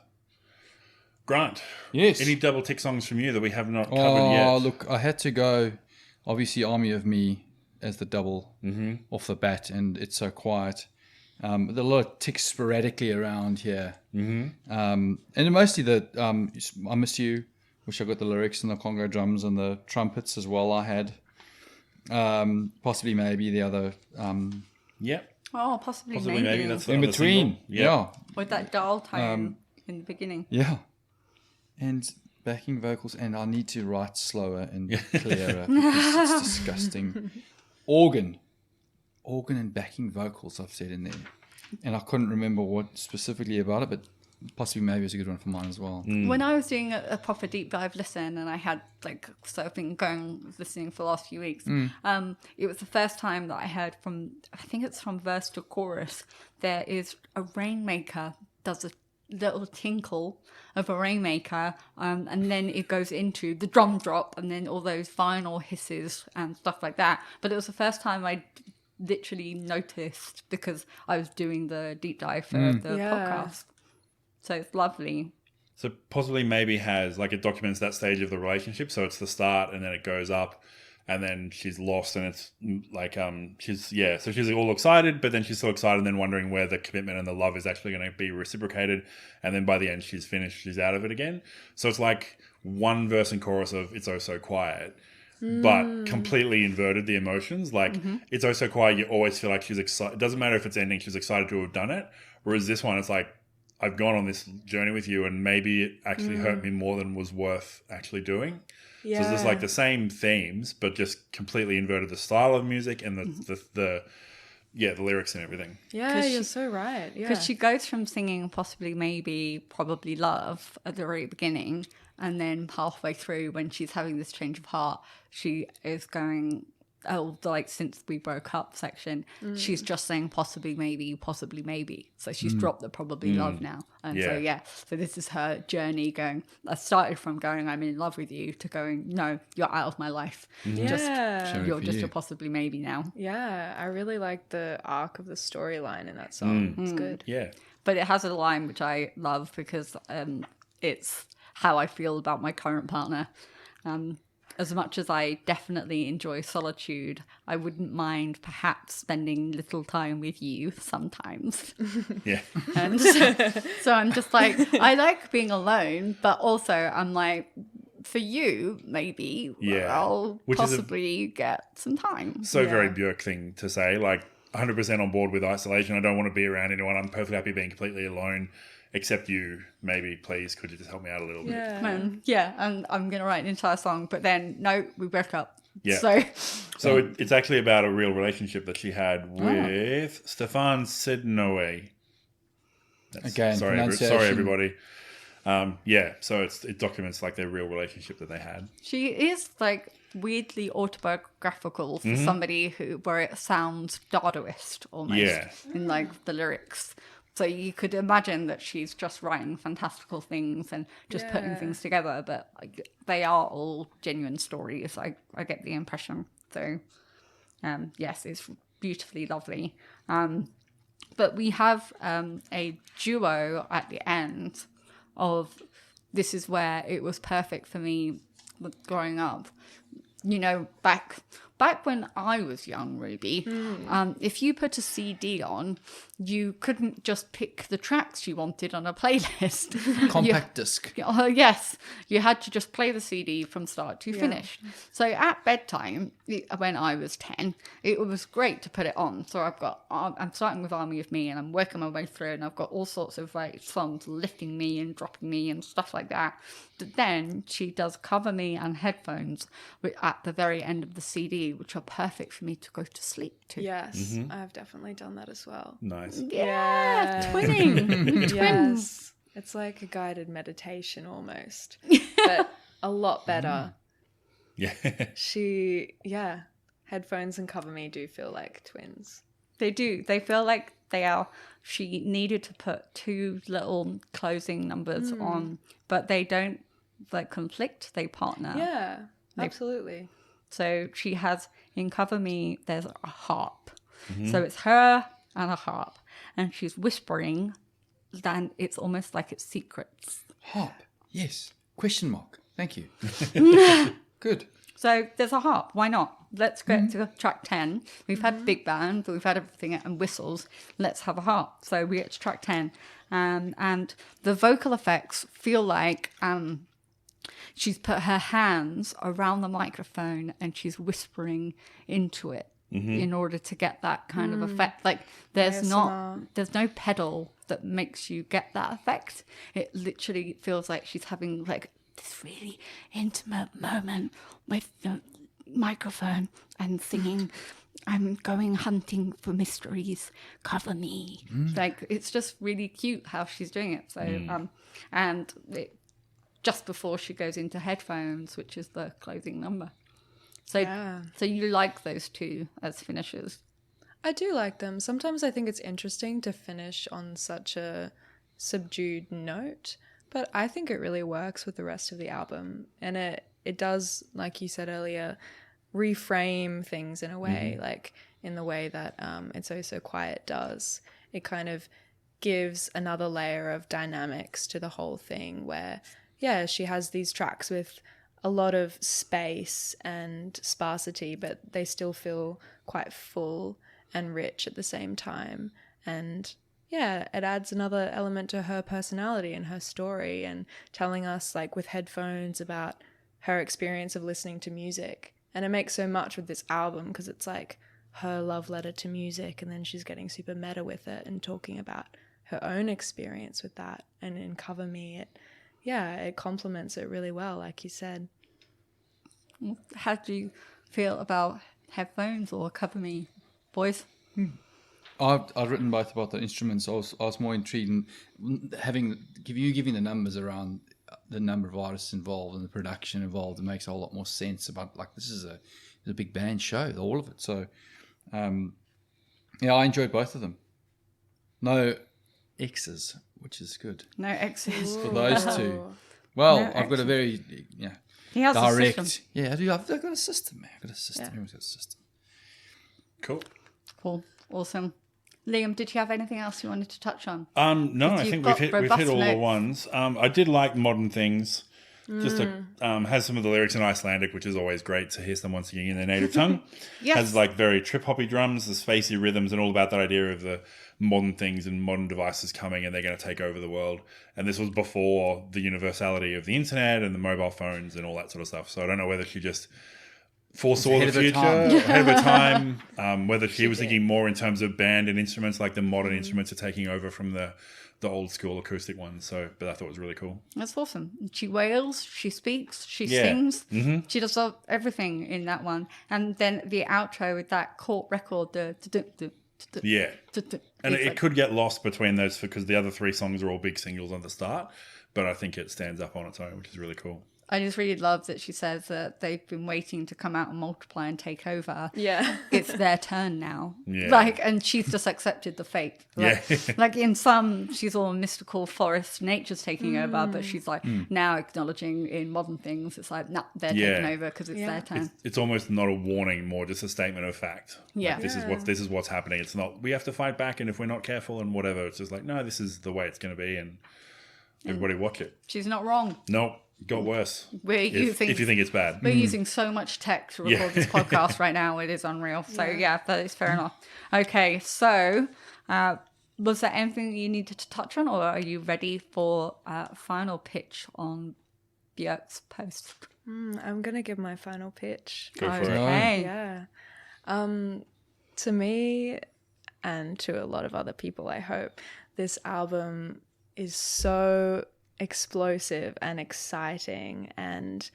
Grant,
Yes.
any double tick songs from you that we have not covered yet?
Oh, look, I had to go, obviously, Army of Me as the double off the bat, and it's so quiet. There are a lot of ticks sporadically around here. And mostly I Miss You, which I got the lyrics and the Congo drums and the trumpets as well I had. Possibly maybe the other
Yep.
Oh, possibly
Possibly maybe that's the
in
other
between.
single. Yep.
with that dial tone in the beginning.
Yeah. And backing vocals, and I need to write slower and clearer because it's disgusting. Organ and backing vocals I've said in there. And I couldn't remember what specifically about it, but possibly maybe it's a good one for mine as well.
When I was doing a proper deep dive listen, and I had so I've been listening for the last few weeks, it was the first time that I heard I think it's from verse to chorus, there is a rainmaker does a little tinkle of a rainmaker, and then it goes into the drum drop and then all those vinyl hisses and stuff like that. But it was the first time I literally noticed because I was doing the deep dive for the podcast. So it's lovely.
So possibly maybe has, like, it documents that stage of the relationship. So it's the start and then it goes up and then she's lost and it's like, so she's all excited, but then she's so excited and then wondering where the commitment and the love is actually going to be reciprocated. And then by the end, she's finished, she's out of it again. So it's like one verse and chorus of It's Oh So Quiet, but completely inverted the emotions. Like, It's Oh So Quiet, you always feel like she's excited. It doesn't matter if it's ending, she's excited to have done it. Whereas this one, it's like, I've gone on this journey with you and maybe it actually hurt me more than was worth actually doing. So it's just like the same themes, but just completely inverted the style of music and the lyrics and everything.
Yeah, you're so right. Yeah.
Because she goes from singing possibly, maybe, probably love at the very beginning, and then halfway through when she's having this change of heart, she is going, like since we broke up section, she's just saying possibly, maybe, possibly, maybe. So she's dropped the probably love now. And so this is her journey going, I started from going, I'm in love with you, to going, no, you're out of my life. You're just a possibly, maybe now.
Yeah, I really like the arc of the storyline in that song. It's good.
Yeah.
But it has a line which I love because it's how I feel about my current partner. As much as I definitely enjoy solitude, I wouldn't mind perhaps spending little time with you sometimes.
Yeah.
And so I'm just like, I like being alone, but also I'm like, for you, maybe I'll possibly get some time.
Very Bjork thing to say, like 100% on board with isolation. I don't want to be around anyone. I'm perfectly happy being completely alone. Except you, maybe, please, could you just help me out a little bit?
And I'm going to write an entire song, but then, no, we broke up.
Yeah. So it's actually about a real relationship that she had with Stefan Sednoe.
Again,
sorry, everybody. So it documents like their real relationship that they had.
She is like weirdly autobiographical for somebody where it sounds Dadaist almost in like the lyrics. So you could imagine that she's just writing fantastical things and just putting things together, but they are all genuine stories. I get the impression. So, yes, it's beautifully lovely. But we have a duo at the end of this is where it was perfect for me growing up. You know, back when I was young, Ruby, if you put a CD on, you couldn't just pick the tracks you wanted on a playlist.
Compact disc.
Yes, you had to just play the CD from start to finish. So at bedtime, when I was 10, it was great to put it on. So I'm starting with Army of Me and I'm working my way through and I've got all sorts of like songs lifting me and dropping me and stuff like that. But then she does Cover Me and Headphones at the very end of the CD, which are perfect for me to go to sleep to.
Yes, I've definitely done that as well.
Nice.
Yeah. Twinning.
Yes. It's like a guided meditation almost, but a lot better.
Yeah.
Headphones and Cover Me do feel like twins.
They do. They feel like they are. She needed to put two little closing numbers on, but they don't like conflict. They partner.
Yeah, absolutely.
So she has, in Cover Me, there's a harp. So it's her and a harp. And she's whispering, then it's almost like it's secrets.
Harp. Yes. Question mark. Thank you. Good.
So there's a harp. Why not? Let's get to track 10. We've had big band, we've had everything and whistles. Let's have a harp. So we get to track 10. And the vocal effects feel like she's put her hands around the microphone and she's whispering into it in order to get that kind of effect. Like there's no pedal that makes you get that effect. It literally feels like she's having like this really intimate moment with the microphone and singing, I'm going hunting for mysteries, cover me. Like it's just really cute how she's doing it. So and it, just before she goes into Headphones, which is the closing number. So you like those two as finishers?
I do like them. Sometimes I think it's interesting to finish on such a subdued note, but I think it really works with the rest of the album. And it does, like you said earlier, reframe things in a way. Like in the way that It's Oh So Quiet does. It kind of gives another layer of dynamics to the whole thing where, yeah, she has these tracks with a lot of space and sparsity, but they still feel quite full and rich at the same time. And yeah, it adds another element to her personality and her story, and telling us, like, with headphones about her experience of listening to music. And it makes so much with this album because it's like her love letter to music, and then she's getting super meta with it and talking about her own experience with that. And in Cover Me, it complements it really well, like you said.
How do you feel about Headphones or Cover Me, boys?
I've written both about the instruments. I was more intrigued in giving the numbers around the number of artists involved and the production involved. It makes a whole lot more sense about, like, this is a big band show, all of it. So, I enjoyed both of them. No X's, which is good.
No X's.
For those two. Well,
No
I've got a
X's.
very
He has a
direct.
system.
Yeah, I've got a system, man. I've got a system.
Yeah.
Everyone's got a system.
Cool.
Cool. Awesome. Liam, did you have anything else you wanted to touch on?
No, I
You've
think
got
we've hit
robust
all the
notes.
ones. I did like Modern Things. Just has some of the lyrics in Icelandic, which is always great to hear someone singing in their native tongue.
Yes.
Has like very trip hoppy drums, the spacey rhythms, and all about that idea of the modern things and modern devices coming, and they're going to take over the world. And this was before the universality of the internet and the mobile phones and all that sort of stuff. So I don't know whether she just foresaw
ahead
the
of her
future,
time.
ahead of her time, whether she was thinking more in terms of band and instruments, like the modern instruments are taking over from the old school acoustic ones. So, but I thought it was really cool.
That's awesome. She wails, she speaks, she
Yeah.
sings. She does everything in that one. And then the outro with that court record,
Yeah. And
it's
it
like-
could get lost between those because the other three songs are all big singles on the start, but I think it stands up on its own, which is really cool.
I just really love that she says that they've been waiting to come out and multiply and take over.
Yeah.
It's their turn now.
Yeah.
And she's just accepted the fate.
Yeah.
Like in some, she's all mystical forest, nature's taking over, but she's like now acknowledging in Modern Things, it's like, nah, they're
Yeah.
taking over because it's
Yeah.
their turn.
It's almost not a warning, more just a statement of fact.
Yeah.
Like, this is what's happening. It's not we have to fight back, and if we're not careful and whatever, it's just like, no, this is the way it's going to be, and everybody watch it.
She's not wrong.
No, got worse.
We're
If
using
you think it's bad.
We're using so much tech to record
Yeah.
this podcast right now. It is unreal. So, yeah, that is fair enough. Okay, so was there anything you needed to touch on, or are you ready for final pitch on Bjork's Post?
I'm going to give my final pitch.
Go for it.
Okay.
Yeah. To me, and to a lot of other people, I hope, this album is so explosive and exciting, and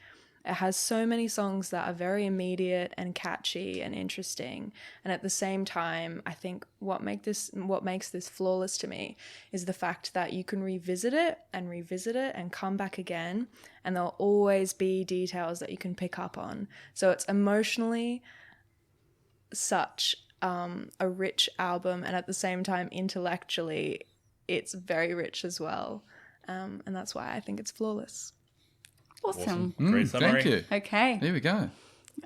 it has so many songs that are very immediate and catchy and interesting. And at the same time, I think what makes this flawless to me is the fact that you can revisit it and come back again, and there'll always be details that you can pick up on. So it's emotionally such a rich album, and at the same time intellectually it's very rich as well, and that's why I think it's flawless.
Awesome.
Great summary.
Thank you.
Okay.
There we go.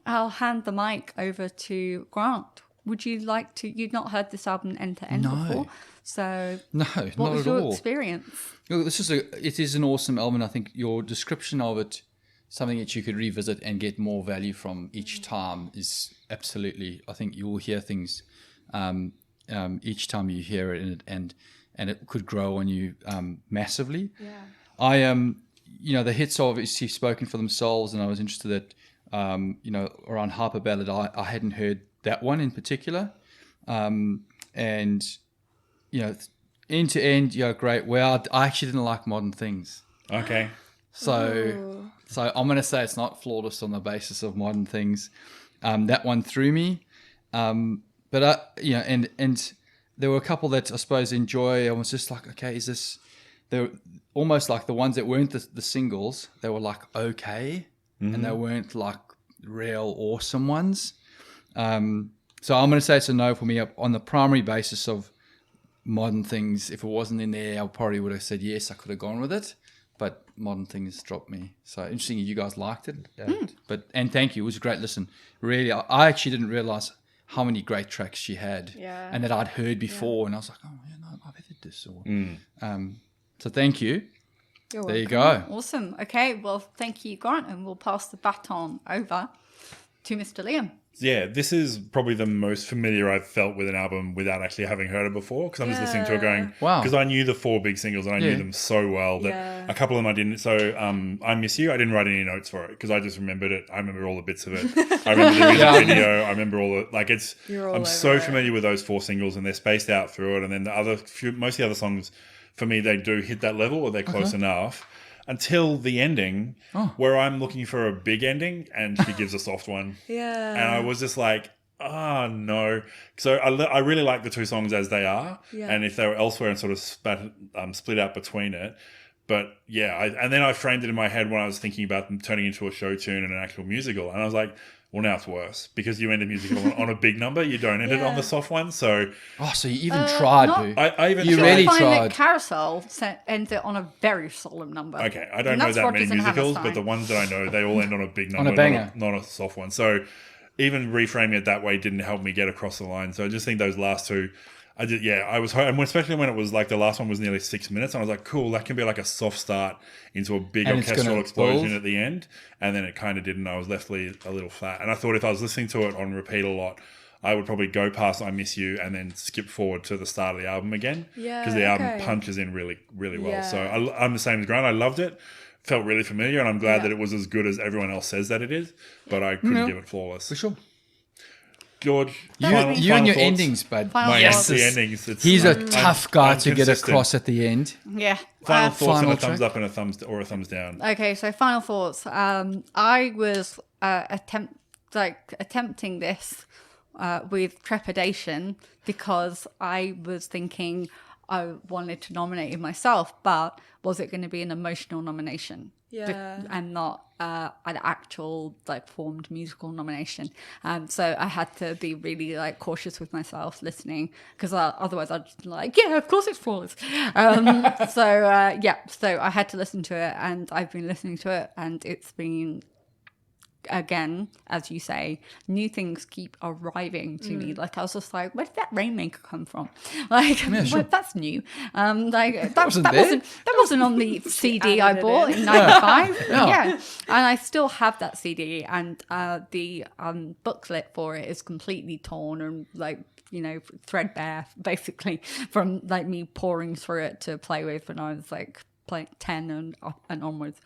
I'll hand the mic over to Grant. Would you like to? You've not heard this album end to end
No.
before, so
No,
what
not
was
at
your
all.
experience?
Look, it is an awesome album. I think your description of it, something that you could revisit and get more value from each time, is absolutely. I think you will hear things each time you hear it, and it could grow on you massively.
Yeah.
The hits are obviously spoken for themselves, and I was interested that around Hyper Ballad, I hadn't heard that one in particular, and end to end, great. Well, I actually didn't like Modern Things.
Okay.
So I'm going to say it's not flawless on the basis of Modern Things. That one threw me. But and there were a couple that I suppose enjoy. I was just like, okay, is this? They're almost like the ones that weren't the singles. They were like okay, and they weren't like real awesome ones. So I'm going to say it's a no for me on the primary basis of Modern Things. If it wasn't in there, I probably would have said yes. I could have gone with it. But Modern Things dropped me. So interesting you guys liked it. And thank you. It was a great listen. Really, I actually didn't realise how many great tracks she had, and that I'd heard before, and I was like, oh yeah, no, I've heard this. So thank you.
You're
There you
welcome.
go.
Awesome. Okay, well, thank you, Grant, and we'll pass the baton over to Mr. Liam.
Yeah, this is probably the most familiar I've felt with an album without actually having heard it before, because I'm just listening to it going,
Wow.
because I knew the 4 big singles and I knew them so well that a couple of them I didn't. So I Miss You, I didn't write any notes for it because I just remembered it. I remember all the bits of it. I remember the music video. I remember all the, like, it's, I'm so familiar with those 4 singles and they're spaced out through it. And then the other few, most of the other songs, for me, they do hit that level or they're close enough. Until the ending, where I'm looking for a big ending, and she gives a soft one.
Yeah.
And I was just like, oh, no. So I really like the 2 songs as they are.
Yeah.
And if they were elsewhere and sort of split out between it. But, yeah, and then I framed it in my head when I was thinking about them turning into a show tune and an actual musical. And I was like, well, now it's worse because you end a musical on a big number. You don't end it on the soft one. So
so you even tried, Boo.
I even
You
tried.
really
I find
tried.
that Carousel ends it on a very solemn number.
Okay, I don't
And
know
that's
that many
Rodgers and
musicals, but
Hammerstein.
the ones that I know, they all end on a big number,
a banger.
not a soft one. So even reframing it that way didn't help me get across the line. So I just think those last 2, I was, and especially when it was like the last one was nearly 6 minutes, and I was like, cool, that can be like a soft start into a big
And it's
orchestral
gonna
explosion
build.
at the end, and then it kind of didn't. I was left a little flat, and I thought if I was listening to it on repeat a lot, I would probably go past I Miss You and then skip forward to the start of the album again, because the album punches in really, really well.
Yeah.
So I'm the same as Grant. I loved it. Felt really familiar, and I'm glad that it was as good as everyone else says that it is, but I couldn't give it flawless.
For sure.
George,
You
final
and your
thoughts?
endings, bud.
Final
Yes,
thoughts.
the endings. It's
He's a
like,
tough guy
I'm
to get
consistent.
across at the end.
Yeah.
Final thoughts and
Final
a thumbs
track.
up and a thumbs down.
Okay, so final thoughts. I was attempting this with trepidation because I was thinking I wanted to nominate it myself, but was it going to be an emotional nomination?
Yeah.
And not an actual formed musical nomination. So I had to be really cautious with myself listening, because otherwise I'd just be like, yeah, of course it's flawless. So I had to listen to it, and I've been listening to it, and it's been, again, as you say, new things keep arriving to me. I was just like, where did that Rainmaker come from?
Sure.
That's new. That
wasn't
wasn't on the CD I
added
bought
it.
in '95.
Yeah.
Yeah, and I still have that CD, and the booklet for it is completely torn and threadbare, basically, from me pouring through it to play with when I was 10 and onwards.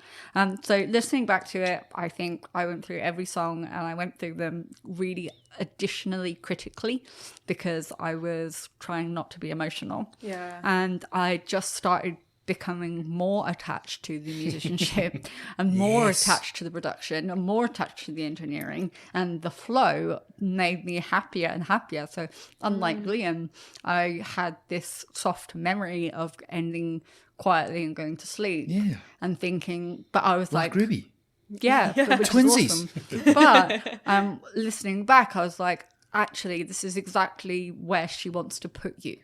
So listening back to it, I think I went through every song, and I went through them really additionally critically, because I was trying not to be emotional.
Yeah.
And I just started becoming more attached to the musicianship and more attached to the production and more attached to the engineering, and the flow made me happier and happier. So unlike Liam, I had this soft memory of ending quietly and going to sleep and thinking, but I was like
Ruby.
yeah. Which is
Twinsies.
awesome. But listening back, I was like, actually, this is exactly where she wants to put you.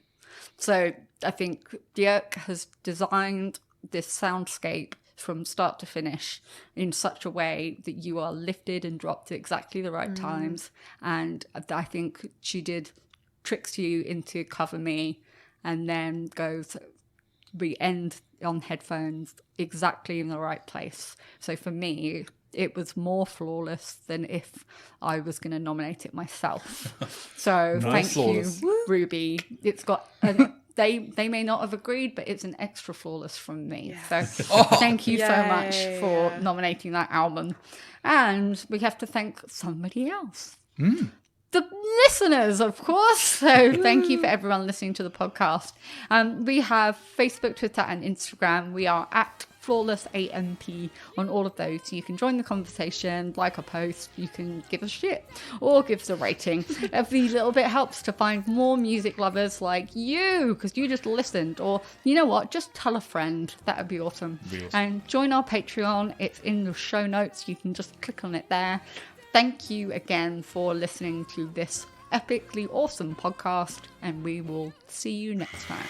So I think Bjork has designed this soundscape from start to finish in such a way that you are lifted and dropped at exactly the right times. And I think she tricks you into Cover Me, and then goes, we end on headphones exactly in the right place. So for me, it was more flawless than if I was going to nominate it myself. So thank
flawless.
you, Ruby. It's got... They may not have agreed, but it's an extra flawless from me. So thank you so much for nominating that album. And we have to thank somebody else. The listeners, of course. So thank you for everyone listening to the podcast. We have Facebook, Twitter, and Instagram. We are at Flawless AMP on all of those. So you can join the conversation, like a post, you can give us shit or give us a rating. Every little bit helps to find more music lovers like you, because you just listened. Or you know what, just tell a friend. That would be awesome. And join our Patreon. It's in the show notes. You can just click on it there. Thank you again for listening to this epically awesome podcast, and we will see you next time.